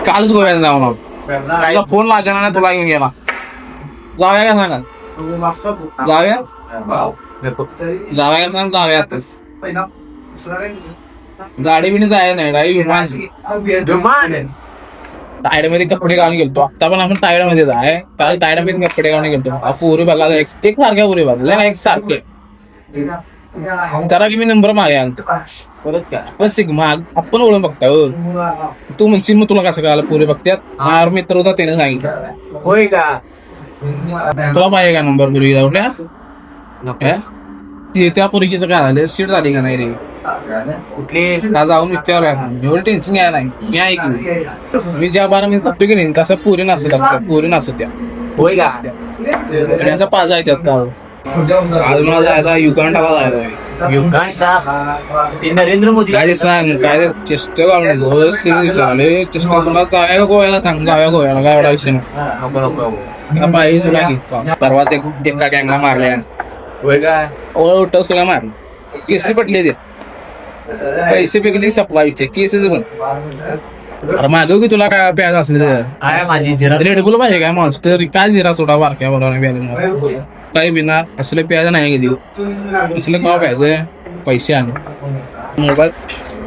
कालच गोव्याला जाऊ ना. तुला फोन लागणार ना, तुला घेऊन गेला. जाऊया का सांगा? जाऊया जाऊया का सांग? जाऊया आताच. गाडी बिनी जायला नाही, टायड मध्ये कपडे घालून गेलतो. आता पण आपण टायड मध्ये जाय, काल टायड मध्ये कपडे घालून गेलतो. पोरी बघायला एक सारख्या पोरी बघायला एक सारखे. जरा की मी नंबर मागे परत काय सिग्मा आपण ओळख बघता. तू म्हणशील मग तुला कसं कळालं पोरी बघत्यात? मित्र होता त्याने सांगितलं. होय का? तुला पाहिजे का नंबर पोरी कुठल्या? त्या पोरगीचं काय झालं? सीट झाली का नाही रे? कुठली जाऊन विचार एवढं टेन्शन घ्याय नाही. मी ऐक, मी ज्या बारा मी सांगतो की नाही तसं पुरी नसत, पुरी नसत त्या. होय का? आणि असं पाच आहे त्यात. आज मला जायचा युगांडाला जायचा. ते नरेंद्र मोदी काय सांग, काय चेष्ट चालले चेष्ट. तुला जाऊया गोव्याला सांग, जाऊया गोव्याला, काय एवढा विषय नाही. पाहिजे तुला घेतो. परवाच एका गँगला मारल्या. होय काय? उठव सगळं मारलं. केसी पटले ते पैसे पैकी सप्लायचे केसेस पण. अरे मागव की तुला काय प्याज असले तर काय माझी रेडगुल पाहिजे काय मॉन्स्टर काय जिरा सोडा बारक्या बोला काही बिना असले प्याज नाही गेली. असले का प्यायचे पैसे आले. मोबाईल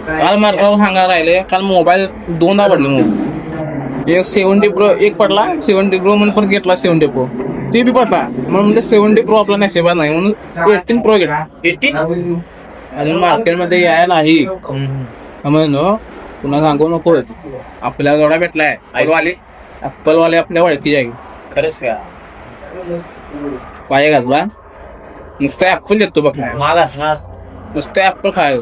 काल मार्गावर सांगा राहिले. काल मोबाईल दोनदा पडले. मोबाईल एक 70 प्रो एक पडला. 70 प्रो म्हणून पण घेतला. 70 प्रो ते बी पडला म्हणून म्हणजे 70 प्रो आपला नशिबात नाही म्हणून 18 प्रो घेतला. 18 अजून मार्केटमध्ये यायला नाही म्हणून पुन्हा सांगू नको. आपल्याला जोडा भेटलाय ऍपल वाले आपल्या ओळखी जाईल. खरंच का? पाहिजे का तुला? नुसतं ऍपल देतो बघ. माग असणार नुसतं ऍपल खाय.